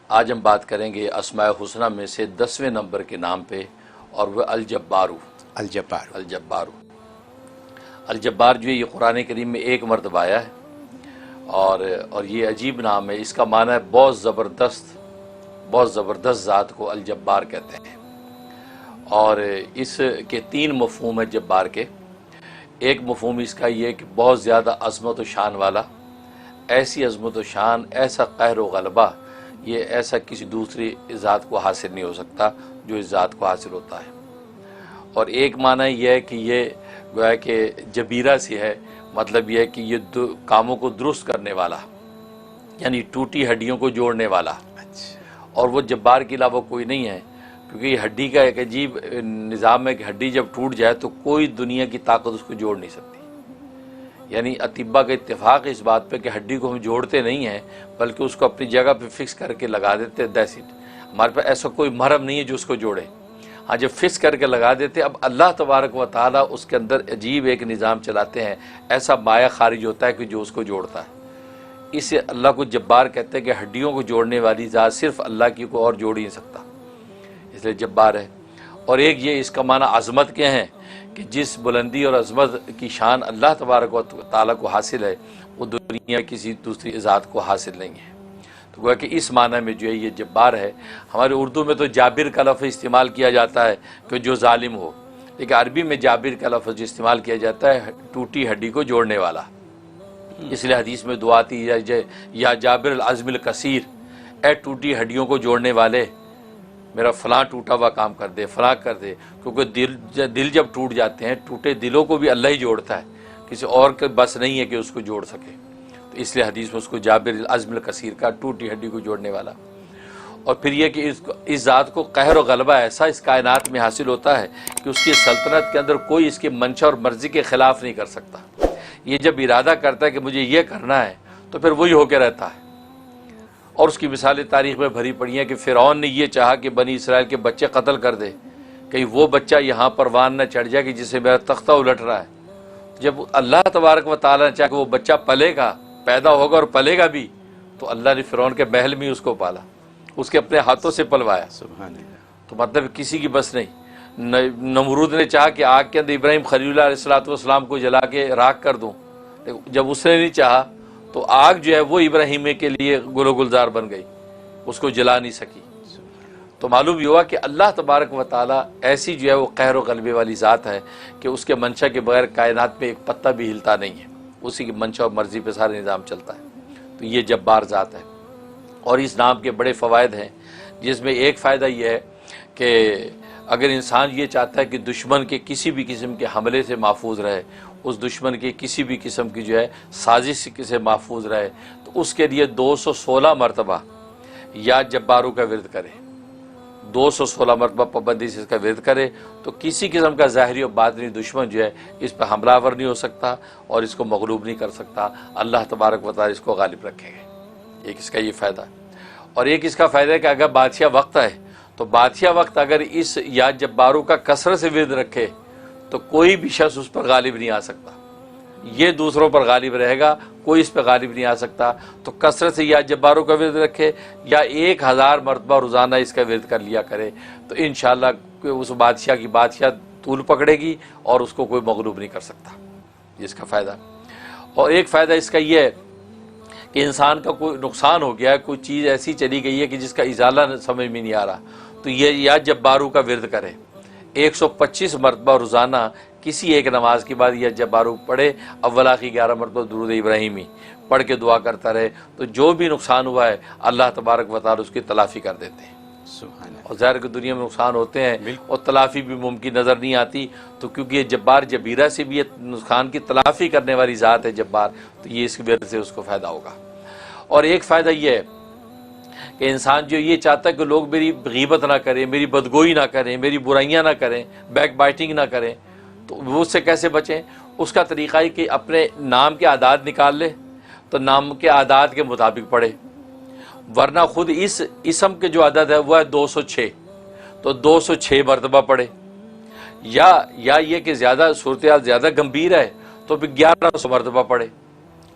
آج ہم بات کریں گے اسماء حسنہ میں سے 10ویں نمبر کے نام پہ، اور وہ الجبارو۔ الجبار جو ہے یہ قرآن کریم میں ایک مرتبہ آیا ہے، اور یہ عجیب نام ہے۔ اس کا معنی ہے بہت زبردست ذات کو الجبار کہتے ہیں، اور اس کے 3 مفہوم ہیں جبار کے۔ ایک مفہوم اس کا یہ کہ بہت زیادہ عظمت و شان والا، ایسی عظمت و شان، ایسا قہر و غلبہ، یہ ایسا کسی دوسری ذات کو حاصل نہیں ہو سکتا جو اس ذات کو حاصل ہوتا ہے۔ اور ایک معنی یہ ہے کہ یہ گویا کہ جبیرہ سے ہے، مطلب یہ ہے کہ یہ کاموں کو درست کرنے والا، یعنی ٹوٹی ہڈیوں کو جوڑنے والا۔ اور وہ جبار کے علاوہ کوئی نہیں ہے، کیونکہ یہ ہڈی کا ایک عجیب نظام ہے کہ ہڈی جب ٹوٹ جائے تو کوئی دنیا کی طاقت اس کو جوڑ نہیں سکتی۔ یعنی اطباء کا اتفاق ہے اس بات پہ کہ ہڈی کو ہم جوڑتے نہیں ہیں، بلکہ اس کو اپنی جگہ پہ فکس کر کے لگا دیتے ہیں، دیٹس اٹ۔ ہمارے پاس ایسا کوئی مرہم نہیں ہے جو اس کو جوڑے۔ ہاں، جب فکس کر کے لگا دیتے، اب اللہ تبارک و تعالیٰ اس کے اندر عجیب ایک نظام چلاتے ہیں، ایسا مایہ خارج ہوتا ہے کہ جو اس کو جوڑتا ہے۔ اسے اللہ کو جبار کہتے ہیں کہ ہڈیوں کو جوڑنے والی ذات صرف اللہ کی، کو اور جوڑ ہی نہیں سکتا، اس لیے جبار ہے۔ اور ایک یہ اس کا معنی عظمت کے ہیں کہ جس بلندی اور عظمت کی شان اللہ تبارک و تعالیٰ کو حاصل ہے، وہ دنیا کسی دوسری ذات کو حاصل نہیں ہے۔ تو گویا کہ اس معنی میں جو ہے یہ جبار ہے۔ ہمارے اردو میں تو جابر کا لفظ استعمال کیا جاتا ہے کہ جو ظالم ہو، لیکن عربی میں جابر کا لفظ استعمال کیا جاتا ہے ٹوٹی ہڈی کو جوڑنے والا۔ اس لیے حدیث میں دعا آتی ہے، یا جابر العظم الکثیر، اے ٹوٹی ہڈیوں کو جوڑنے والے، میرا فلاں ٹوٹا ہوا کام کر دے، فلاں کر دے۔ کیونکہ دل جب ٹوٹ جاتے ہیں، ٹوٹے دلوں کو بھی اللہ ہی جوڑتا ہے، کسی اور کے بس نہیں ہے کہ اس کو جوڑ سکے۔ تو اس لیے حدیث میں اس کو جابر العظم الکثیر کا، ٹوٹی ہڈی کو جوڑنے والا۔ اور پھر یہ کہ اس ذات کو قہر و غلبہ ایسا اس کائنات میں حاصل ہوتا ہے کہ اس کی سلطنت کے اندر کوئی اس کے منشا اور مرضی کے خلاف نہیں کر سکتا۔ یہ جب ارادہ کرتا ہے کہ مجھے یہ کرنا ہے تو پھر وہی ہو کے رہتا ہے۔ اور اس کی مثالیں تاریخ میں بھری پڑی ہیں کہ فرعون نے یہ چاہا کہ بنی اسرائیل کے بچے قتل کر دے، کہیں وہ بچہ یہاں پروان نہ چڑھ جائے کہ جسے میرا تختہ الٹ رہا ہے۔ جب اللہ تبارک و تعالیٰ نے چاہا کہ وہ بچہ پلے گا، پیدا ہوگا اور پلے گا بھی، تو اللہ نے فرعون کے محل میں اس کو پالا، اس کے اپنے ہاتھوں سے پلوایا۔ سبحان اللہ۔ تو مطلب کسی کی بس نہیں۔ نمرود نے چاہا کہ آگ کے اندر ابراہیم خلیل اللہ علیہ السلام کو جلا کے راکھ کر دوں، جب اس نے نہیں چاہا تو آگ جو ہے وہ ابراہیم کے لیے گل و گلزار بن گئی، اس کو جلا نہیں سکی۔ تو معلوم یہ ہوا کہ اللہ تبارک و تعالیٰ ایسی جو ہے وہ قہر و غلبے والی ذات ہے کہ اس کے منشا کے بغیر کائنات میں ایک پتہ بھی ہلتا نہیں ہے، اسی کی منشا اور مرضی پہ سارا نظام چلتا ہے۔ تو یہ جبار ذات ہے، اور اس نام کے بڑے فوائد ہیں، جس میں ایک فائدہ یہ ہے کہ اگر انسان یہ چاہتا ہے کہ دشمن کے کسی بھی قسم کے حملے سے محفوظ رہے، اس دشمن کی کسی بھی قسم کی جو ہے سازش سے محفوظ رہے، تو اس کے لیے 216 مرتبہ یا جباروں کا ورد کرے، 216 مرتبہ پابندی سے اس کا ورد کرے، تو کسی قسم کا ظاہری اور باطنی دشمن جو ہے اس پہ حملہ آور نہیں ہو سکتا اور اس کو مغلوب نہیں کر سکتا۔ اللہ تبارک و تعالیٰ اس کو غالب رکھیں گے۔ ایک اس کا یہ فائدہ ہے۔ اور ایک اس کا فائدہ ہے کہ اگر بادشاہ وقت ہے تو بادشاہ وقت اگر اس یا جباروں کا کثرت سے ورد رکھے تو کوئی بھی شخص اس پر غالب نہیں آ سکتا، یہ دوسروں پر غالب رہے گا، کوئی اس پہ غالب نہیں آ سکتا۔ تو کثرت سے یا جباروں کا ورد رکھے یا 1000 مرتبہ روزانہ اس کا ورد کر لیا کرے، تو انشاءاللہ اس بادشاہ کی بادشاہ طول پکڑے گی اور اس کو کوئی مغلوب نہیں کر سکتا۔ یہ اس کا فائدہ۔ اور ایک فائدہ اس کا یہ ہے کہ انسان کا کوئی نقصان ہو گیا ہے، کوئی چیز ایسی چلی گئی ہے کہ جس کا ازالہ سمجھ میں نہیں آ رہا، تو یہ یا جباروں کا ورد کرے، 125 مرتبہ روزانہ کسی ایک نماز کے بعد یا جباروں پڑھے، اول آخر 11 مرتبہ درود ابراہیمی پڑھ کے دعا کرتا رہے، تو جو بھی نقصان ہوا ہے اللہ تبارک و تعالیٰ اس کی تلافی کر دیتے ہیں۔ سبحان اللہ۔ اور ظاہر کہ دنیا میں نقصان ہوتے ہیں اور تلافی بھی ممکن نظر نہیں آتی، تو کیونکہ یہ جبار جبیرہ سے بھی یہ نقصان کی تلافی کرنے والی ذات ہے جبار، تو یہ اس کی وجہ سے اس کو فائدہ ہوگا۔ اور ایک فائدہ یہ ہے کہ انسان جو یہ چاہتا ہے کہ لوگ میری غیبت نہ کریں، میری بدگوئی نہ کریں، میری برائیاں نہ کریں، بیک بائٹنگ نہ کریں، تو وہ اس سے کیسے بچیں؟ اس کا طریقہ ہے کہ اپنے نام کے اعداد نکال لے تو نام کے اعداد کے مطابق پڑھے، ورنہ خود اس اسم کے جو عدد ہے وہ ہے 206، تو 206 مرتبہ پڑھے، یا یہ کہ زیادہ صورتحال زیادہ گمبھیر ہے تو پھر 1100 مرتبہ پڑھے،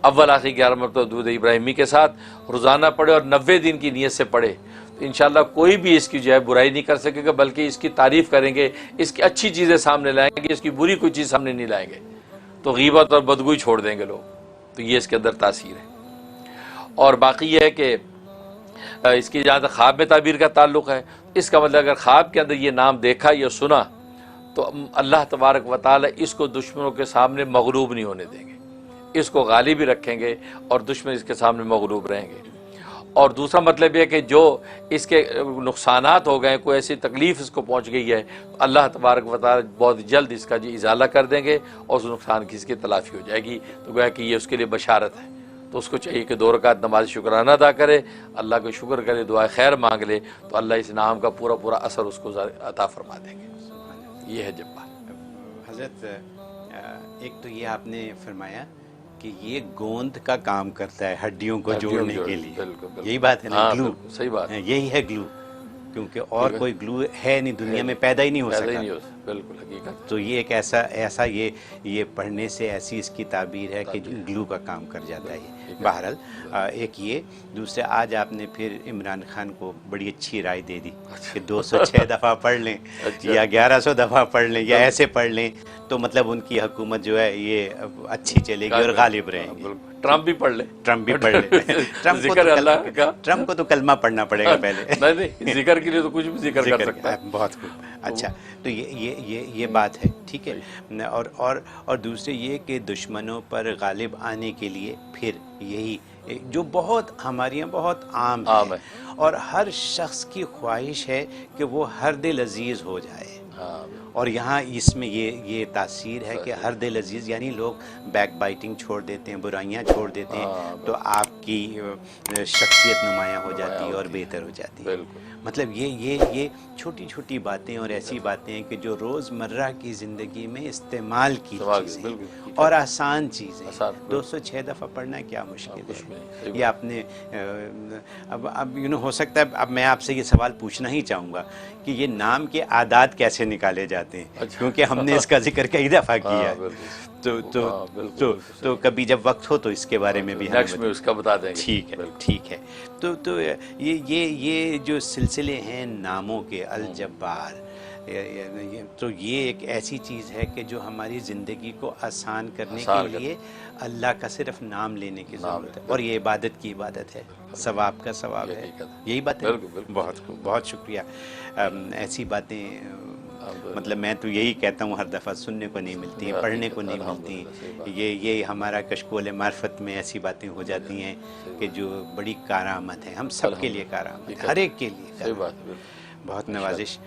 اول آخر 11 مرتبہ درود ابراہیمی کے ساتھ روزانہ پڑھے اور 90 دن کی نیت سے پڑھے، انشاءاللہ کوئی بھی اس کی جو ہے برائی نہیں کر سکے گا، بلکہ اس کی تعریف کریں گے، اس کی اچھی چیزیں سامنے لائیں گے، اس کی بری کوئی چیز سامنے نہیں لائیں گے، تو غیبت اور بدگوئی چھوڑ دیں گے لوگ. تو یہ اس کے اندر تاثیر ہے. اور باقی یہ ہے کہ اس کی جہاں تک خواب میں تعبیر کا تعلق ہے، اس کا مطلب اگر خواب کے اندر یہ نام دیکھا یا سنا تو اللہ تبارک و تعالی اس کو دشمنوں کے سامنے مغلوب نہیں ہونے دیں گے، اس کو غالب ہی رکھیں گے اور دشمن اس کے سامنے مغلوب رہیں گے. اور دوسرا مطلب یہ کہ جو اس کے نقصانات ہو گئے، کوئی ایسی تکلیف اس کو پہنچ گئی ہے، تو اللہ تبارک و تعالی بہت جلد اس کا جو ازالہ کر دیں گے اور اس نقصان کی اس کی تلافی ہو جائے گی. تو گویا کہ یہ اس کے لیے بشارت ہے. تو اس کو چاہیے کہ 2 رکعت نماز شکرانہ ادا کرے، اللہ کو شکر کرے، دعائے خیر مانگ لے، تو اللہ اس نام کا پورا اثر اس کو عطا فرما دیں گے. یہ ہے جب بات. حضرت ایک تو یہ آپ نے فرمایا کہ یہ گوند کا کام کرتا ہے ہڈیوں کو جوڑنے کے لیے. بالکل یہی بات ہے نا، گلو. صحیح بات. یہی ہے گلو، کیونکہ اور کوئی گلو ہے نہیں دنیا میں، پیدا ہی نہیں ہو سکا. بالکل حقیقت. تو یہ ایک ایسا یہ پڑھنے سے ایسی اس کی تعبیر ہے کہ گلو کا کام کر جاتا ہے. بہرحال ایک یہ دوسرے، آج آپ نے پھر عمران خان کو بڑی اچھی رائے دے دی کہ 206 دفعہ پڑھ لیں یا 1100 دفعہ پڑھ لیں یا ایسے پڑھ لیں تو مطلب ان کی حکومت جو ہے یہ اچھی چلے گی اور غالب رہیں گے. ٹرمپ بھی پڑھ لے. ٹرمپ بھی پڑھ لے. ٹرمپ کو تو کلمہ پڑھنا پڑے گا پہلے. نہیں، ذکر کے لیے تو کچھ بھی ذکر کر سکتا ہے. بہت خوب. اچھا، تو یہ بات ہے، ٹھیک ہے. اور دوسرے یہ کہ دشمنوں پر غالب آنے کے لیے پھر یہی جو بہت ہمارے یہاں بہت عام ہے اور ہر شخص کی خواہش ہے کہ وہ ہر دل عزیز ہو جائے. اور یہاں اس میں یہ تاثیر ہے کہ ہر دل عزیز یعنی لوگ بیک بائٹنگ چھوڑ دیتے ہیں، برائیاں چھوڑ دیتے ہیں، تو آپ کی شخصیت نمایاں ہو جاتی ہے اور بہتر ہو جاتی ہے. مطلب یہ چھوٹی چھوٹی باتیں اور ایسی باتیں ہیں کہ جو روز مرہ کی زندگی میں استعمال کی چیزیں اور آسان چیزیں. 206 دفعہ پڑھنا کیا مشکل ہے. یہ آپ نے اب ہو سکتا ہے اب میں آپ سے یہ سوال پوچھنا ہی چاہوں گا کہ یہ نام کے اعداد کیسے نکالے جاتے ہیں، کیونکہ ہم نے اس کا ذکر کئی دفعہ کیا ہے. تو کبھی جب وقت ہو تو اس کے بارے میں بھی ہمیں اس کا بتا دیں گے. ٹھیک ہے. تو یہ جو سلسلے ہیں ناموں کے، الجبار، تو یہ ایک ایسی چیز ہے کہ جو ہماری زندگی کو آسان کرنے کے لیے اللہ کا صرف نام لینے کی ضرورت ہے. اور یہ عبادت کی عبادت ہے، ثواب کا ثواب ہے. یہی بات ہے. بہت شکریہ. ایسی باتیں مطلب میں تو یہی کہتا ہوں ہر دفعہ سننے کو نہیں ملتی ہیں، پڑھنے کو نہیں ملتی. یہ ہمارا کشکول معرفت میں ایسی باتیں ہو جاتی ہیں کہ جو بڑی کارآمد ہے، ہم سب کے لیے کارآمد ہے، ہر ایک کے لیے. بہت نوازش.